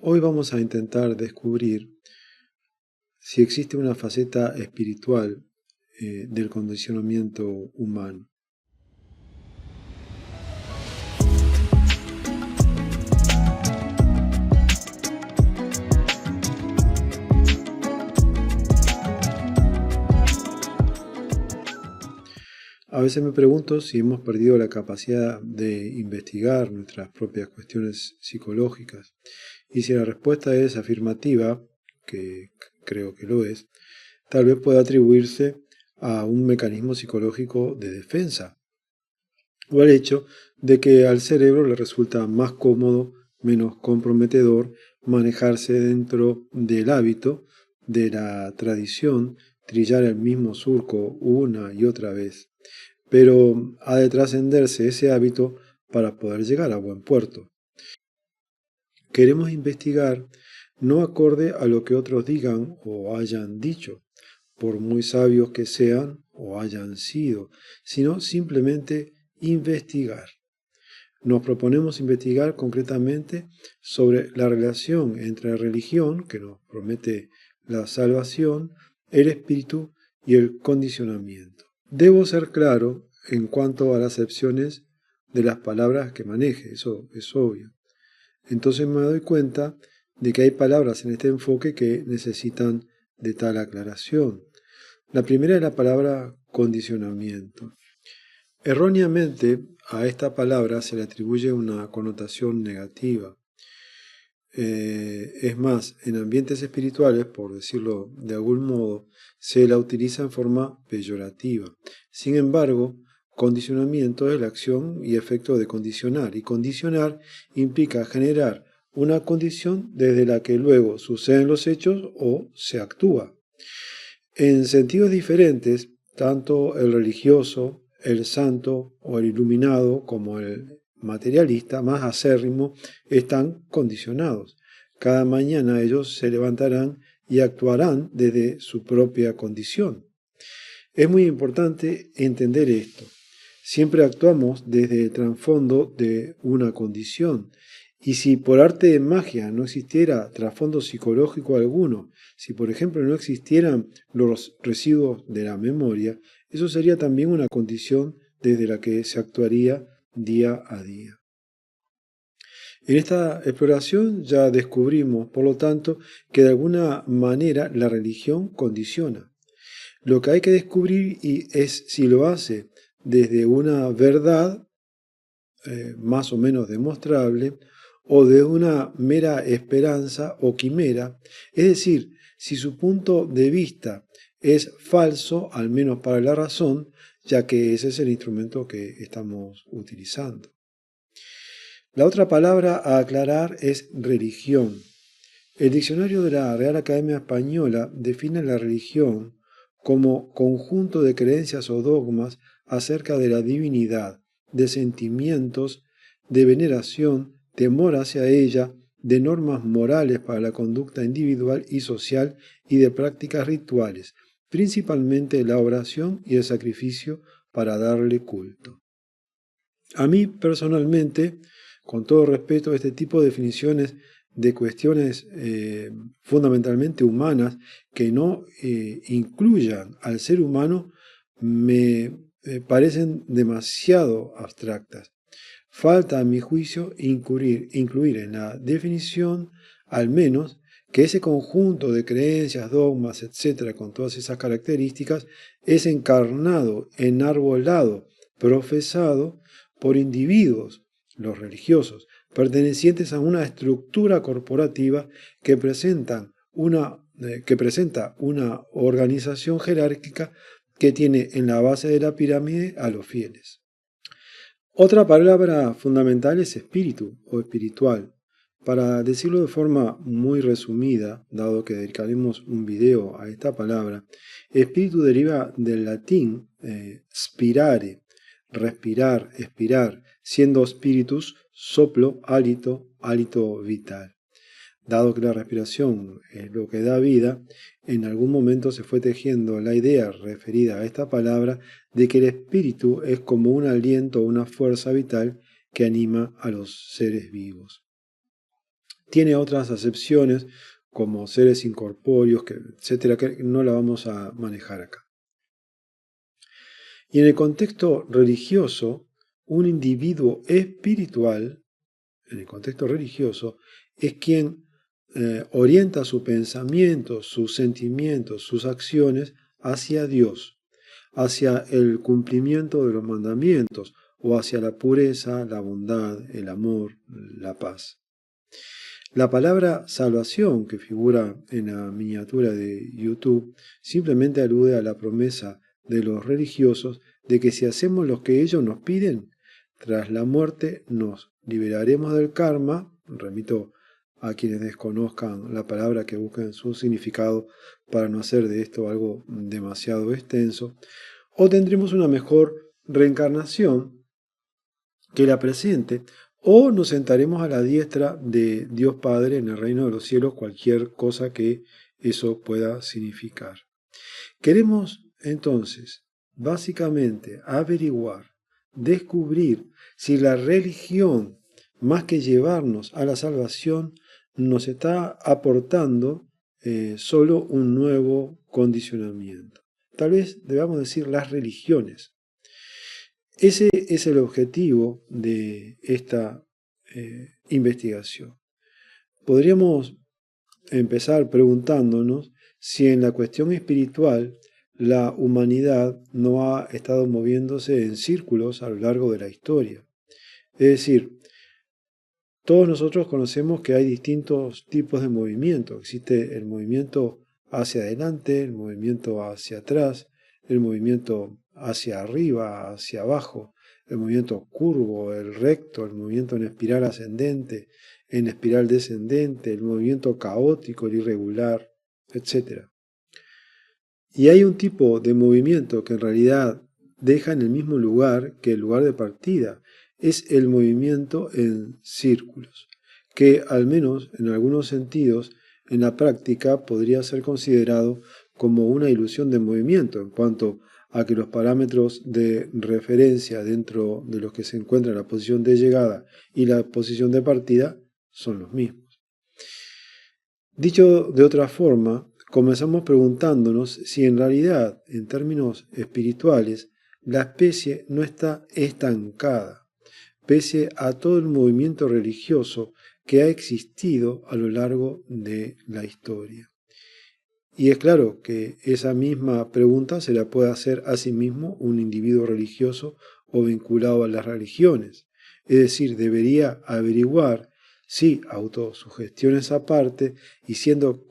Hoy vamos a intentar descubrir si existe una faceta espiritual del condicionamiento humano. A veces me pregunto si hemos perdido la capacidad de investigar nuestras propias cuestiones psicológicas, y si la respuesta es afirmativa, que creo que lo es, tal vez pueda atribuirse a un mecanismo psicológico de defensa, o al hecho de que al cerebro le resulta más cómodo, menos comprometedor, manejarse dentro del hábito, de la tradición, trillar el mismo surco una y otra vez. Pero ha de trascenderse ese hábito para poder llegar a buen puerto. Queremos investigar no acorde a lo que otros digan o hayan dicho, por muy sabios que sean o hayan sido, sino simplemente investigar. Nos proponemos investigar concretamente sobre la relación entre la religión, que nos promete la salvación, el espíritu y el condicionamiento. Debo ser claro en cuanto a las acepciones de las palabras que maneje, eso es obvio. Entonces me doy cuenta de que hay palabras en este enfoque que necesitan de tal aclaración. La primera es la palabra condicionamiento. Erróneamente a esta palabra se le atribuye una connotación negativa. Es más, en ambientes espirituales, por decirlo de algún modo, se la utiliza en forma peyorativa. Sin embargo, condicionamiento es la acción y efecto de condicionar, y condicionar implica generar una condición desde la que luego suceden los hechos o se actúa. En sentidos diferentes, tanto el religioso, el santo o el iluminado como el materialista más acérrimo están condicionados. Cada mañana ellos se levantarán y actuarán desde su propia condición. Es muy importante entender esto. Siempre actuamos desde el trasfondo de una condición. Y si por arte de magia no existiera trasfondo psicológico alguno, si por ejemplo no existieran los residuos de la memoria, eso sería también una condición desde la que se actuaría día a día. En esta exploración ya descubrimos, por lo tanto, que de alguna manera la religión condiciona. Lo que hay que descubrir es si lo hace desde una verdad más o menos demostrable o de una mera esperanza o quimera, es decir, si su punto de vista es falso, al menos para la razón, ya que ese es el instrumento que estamos utilizando. La otra palabra a aclarar es religión. El diccionario de la Real Academia Española define la religión como conjunto de creencias o dogmas acerca de la divinidad, de sentimientos, de veneración, temor hacia ella, de normas morales para la conducta individual y social y de prácticas rituales, principalmente la oración y el sacrificio para darle culto. A mí personalmente, con todo respeto, este tipo de definiciones de cuestiones fundamentalmente humanas que no incluyan al ser humano me parecen demasiado abstractas. Falta, a mi juicio, incluir en la definición, al menos, que ese conjunto de creencias, dogmas, etcétera, con todas esas características, es encarnado, enarbolado, profesado por individuos, los religiosos, pertenecientes a una estructura corporativa que presenta una organización jerárquica que tiene en la base de la pirámide a los fieles. Otra palabra fundamental es espíritu o espiritual. Para decirlo de forma muy resumida, dado que dedicaremos un video a esta palabra, espíritu deriva del latín spirare, respirar, expirar, siendo spiritus soplo, hálito, hálito vital. Dado que la respiración es lo que da vida, en algún momento se fue tejiendo la idea referida a esta palabra de que el espíritu es como un aliento o una fuerza vital que anima a los seres vivos. tiene otras acepciones como seres incorpóreos, etcétera, que no la vamos a manejar acá. Y en el contexto religioso, un individuo espiritual, en el contexto religioso, es quien orienta su pensamiento, sus sentimientos, sus acciones hacia Dios, hacia el cumplimiento de los mandamientos o hacia la pureza, la bondad, el amor, la paz. La palabra salvación que figura en la miniatura de YouTube simplemente alude a la promesa de los religiosos de que si hacemos lo que ellos nos piden, tras la muerte nos liberaremos del karma. Remito a quienes desconozcan la palabra, que busquen su significado para no hacer de esto algo demasiado extenso, o tendremos una mejor reencarnación que la presente, o nos sentaremos a la diestra de Dios Padre en el reino de los cielos, cualquier cosa que eso pueda significar. Queremos entonces básicamente averiguar, descubrir si la religión, más que llevarnos a la salvación, nos está aportando solo un nuevo condicionamiento. Tal vez debamos decir las religiones. Ese es el objetivo de esta investigación. Podríamos empezar preguntándonos si en la cuestión espiritual la humanidad no ha estado moviéndose en círculos a lo largo de la historia. Es decir, todos nosotros conocemos que hay distintos tipos de movimiento. Existe el movimiento hacia adelante, el movimiento hacia atrás, el movimiento hacia arriba, hacia abajo, el movimiento curvo, el recto, el movimiento en espiral ascendente, en espiral descendente, el movimiento caótico, el irregular, etc. Y hay un tipo de movimiento que en realidad deja en el mismo lugar que el lugar de partida. Es el movimiento en círculos, que al menos en algunos sentidos en la práctica podría ser considerado como una ilusión de movimiento, en cuanto a que los parámetros de referencia dentro de los que se encuentra la posición de llegada y la posición de partida son los mismos. Dicho de otra forma, comenzamos preguntándonos si en realidad, en términos espirituales, la especie no está estancada, pese a todo el movimiento religioso que ha existido a lo largo de la historia. Y es claro que esa misma pregunta se la puede hacer a sí mismo un individuo religioso o vinculado a las religiones. Es decir, debería averiguar si, autosugestiones aparte y siendo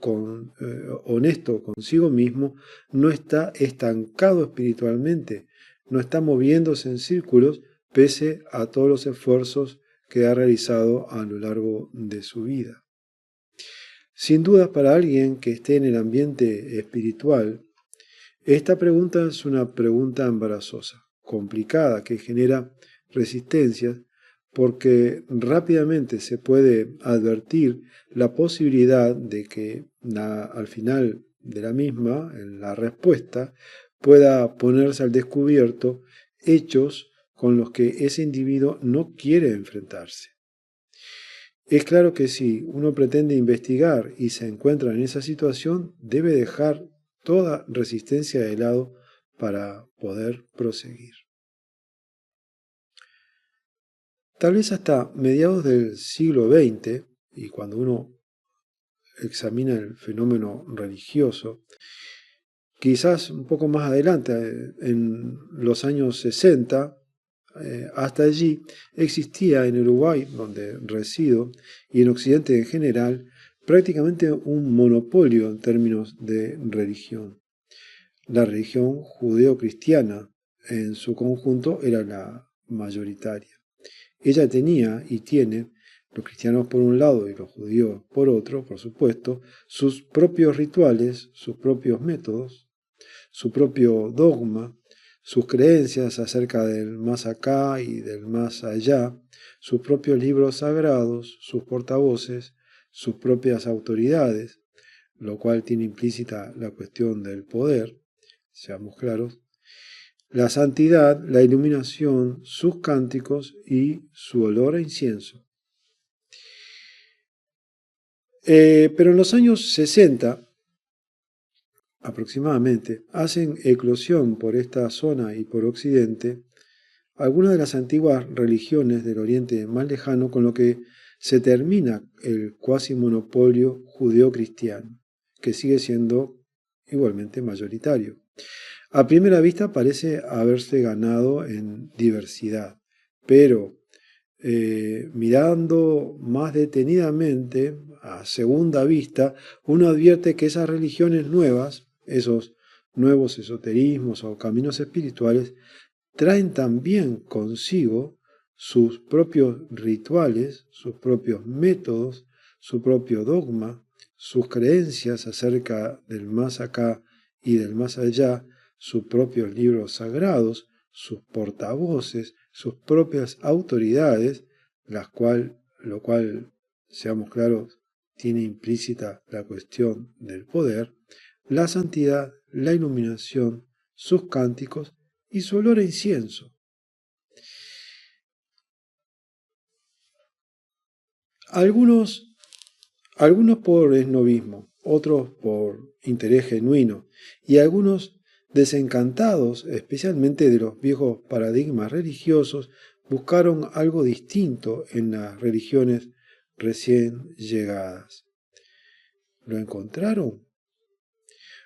honesto consigo mismo, no está estancado espiritualmente, no está moviéndose en círculos pese a todos los esfuerzos que ha realizado a lo largo de su vida. Sin duda, para alguien que esté en el ambiente espiritual, esta pregunta es una pregunta embarazosa, complicada, que genera resistencias, porque rápidamente se puede advertir la posibilidad de que al final de la misma, en la respuesta, pueda ponerse al descubierto hechos con los que ese individuo no quiere enfrentarse. Es claro que si uno pretende investigar y se encuentra en esa situación, debe dejar toda resistencia de lado para poder proseguir. Tal vez hasta mediados del siglo XX, y cuando uno examina el fenómeno religioso, quizás un poco más adelante, en los años 60, hasta allí existía en Uruguay, donde resido, y en Occidente en general, prácticamente un monopolio en términos de religión. La religión judeo-cristiana en su conjunto era la mayoritaria. Ella tenía y tiene, los cristianos por un lado y los judíos por otro, por supuesto, sus propios rituales, sus propios métodos, su propio dogma, sus creencias acerca del más acá y del más allá, sus propios libros sagrados, sus portavoces, sus propias autoridades, lo cual tiene implícita la cuestión del poder, seamos claros, la santidad, la iluminación, sus cánticos y su olor a incienso. Pero en los años 60, aproximadamente, hacen eclosión por esta zona y por Occidente algunas de las antiguas religiones del Oriente más lejano, con lo que se termina el cuasi monopolio judeo-cristiano, que sigue siendo igualmente mayoritario. A primera vista parece haberse ganado en diversidad, pero mirando más detenidamente, a segunda vista, uno advierte que esas religiones nuevas, esos nuevos esoterismos o caminos espirituales, traen también consigo sus propios rituales, sus propios métodos, su propio dogma, sus creencias acerca del más acá y del más allá, sus propios libros sagrados, sus portavoces, sus propias autoridades, lo cual, seamos claros, tiene implícita la cuestión del poder, la santidad, la iluminación, sus cánticos y su olor a incienso. Algunos por esnovismo, otros por interés genuino, y algunos desencantados, especialmente de los viejos paradigmas religiosos, buscaron algo distinto en las religiones recién llegadas. ¿Lo encontraron?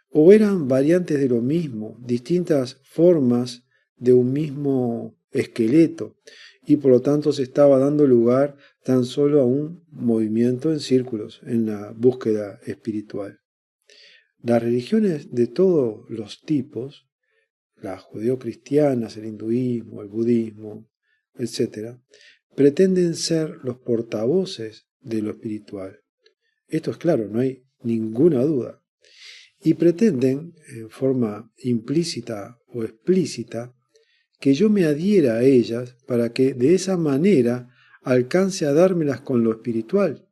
¿O eran variantes de lo mismo, distintas formas de un mismo esqueleto, y por lo tanto se estaba dando lugar tan solo a un movimiento en círculos en la búsqueda espiritual? Las religiones de todos los tipos, las judeocristianas, el hinduismo, el budismo, etc., pretenden ser los portavoces de lo espiritual. Esto es claro, no hay ninguna duda. Y pretenden, en forma implícita o explícita, que yo me adhiera a ellas para que de esa manera alcance a dármelas con lo espiritual,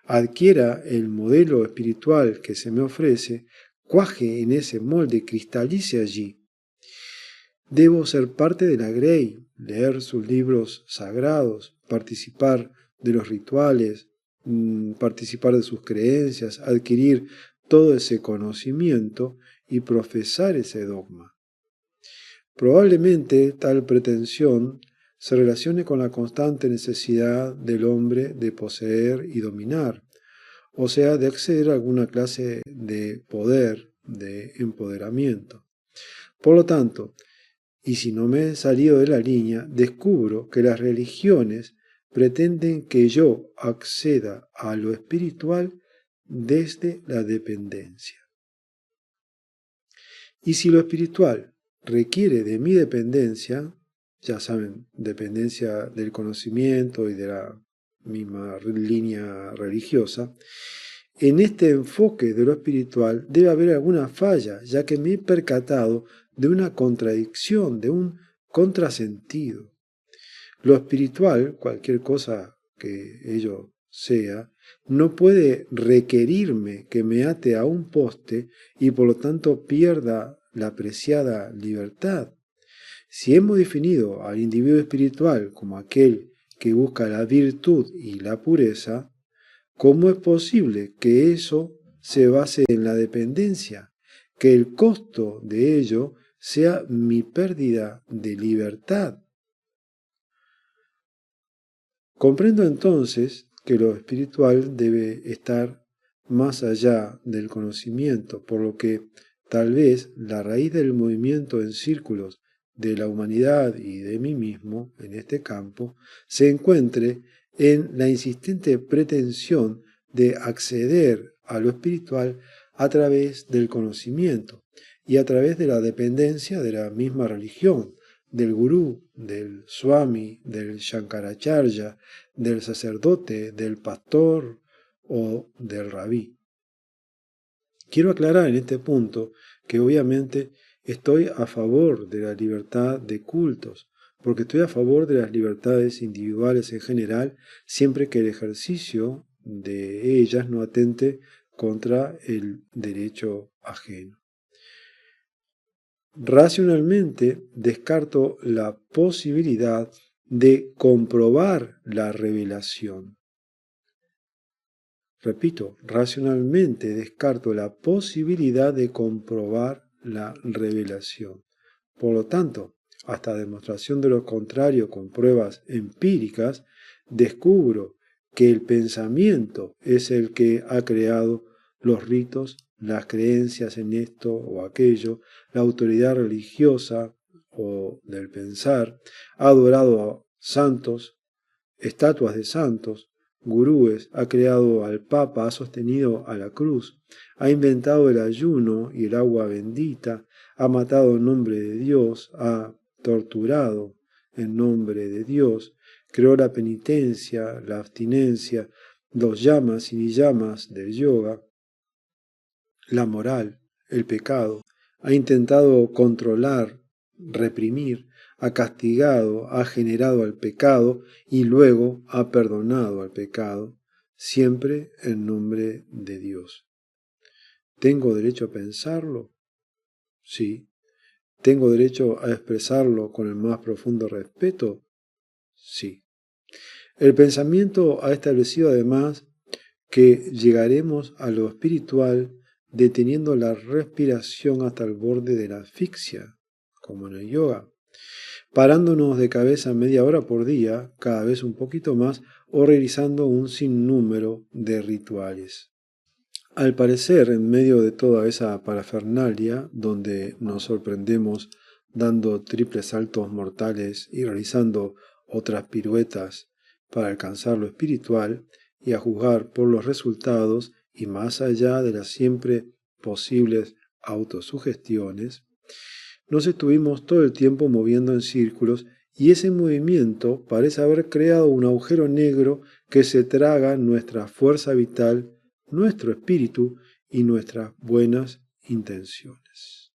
adquiera el modelo espiritual que se me ofrece, cuaje en ese molde, cristalice allí. Debo ser parte de la Grey, leer sus libros sagrados, participar de los rituales, participar de sus creencias, adquirir todo ese conocimiento y profesar ese dogma. Probablemente tal pretensión se relacione con la constante necesidad del hombre de poseer y dominar, o sea, de acceder a alguna clase de poder, de empoderamiento. Por lo tanto, y si no me he salido de la línea, descubro que las religiones pretenden que yo acceda a lo espiritual desde la dependencia. Y si lo espiritual requiere de mi dependencia, ya saben, dependencia del conocimiento y de la misma línea religiosa, en este enfoque de lo espiritual debe haber alguna falla, ya que me he percatado de una contradicción, de un contrasentido. Lo espiritual, cualquier cosa que ello sea, no puede requerirme que me ate a un poste y por lo tanto pierda la apreciada libertad. Si hemos definido al individuo espiritual como aquel que busca la virtud y la pureza, ¿cómo es posible que eso se base en la dependencia? Que el costo de ello sea mi pérdida de libertad. Comprendo entonces que lo espiritual debe estar más allá del conocimiento, por lo que tal vez la raíz del movimiento en círculos de la humanidad y de mí mismo en este campo se encuentre en la insistente pretensión de acceder a lo espiritual a través del conocimiento y a través de la dependencia de la misma religión, del gurú, del swami, del shankaracharya, del sacerdote, del pastor o del rabí. Quiero aclarar en este punto que obviamente estoy a favor de la libertad de cultos, porque estoy a favor de las libertades individuales en general, siempre que el ejercicio de ellas no atente contra el derecho ajeno. Racionalmente descarto la posibilidad de comprobar la revelación. Repito, racionalmente descarto la posibilidad de comprobar la revelación. Por lo tanto, hasta demostración de lo contrario con pruebas empíricas, descubro que el pensamiento es el que ha creado los ritos, las creencias en esto o aquello, la autoridad religiosa o del pensar, ha adorado a santos, estatuas de santos, gurúes, ha creado al Papa, ha sostenido a la cruz, ha inventado el ayuno y el agua bendita, ha matado en nombre de Dios, ha torturado en nombre de Dios, creó la penitencia, la abstinencia, los yamas y niyamas del yoga, la moral, el pecado, ha intentado controlar, reprimir, ha castigado, ha generado al pecado y luego ha perdonado al pecado, siempre en nombre de Dios. ¿Tengo derecho a pensarlo? Sí. ¿Tengo derecho a expresarlo con el más profundo respeto? Sí. El pensamiento ha establecido además que llegaremos a lo espiritual deteniendo la respiración hasta el borde de la asfixia, como en el yoga, parándonos de cabeza media hora por día, cada vez un poquito más, o realizando un sinnúmero de rituales. Al parecer, en medio de toda esa parafernalia, donde nos sorprendemos dando triples saltos mortales y realizando otras piruetas para alcanzar lo espiritual, y a juzgar por los resultados y más allá de las siempre posibles autosugestiones, nos estuvimos todo el tiempo moviendo en círculos y ese movimiento parece haber creado un agujero negro que se traga nuestra fuerza vital, nuestro espíritu y nuestras buenas intenciones.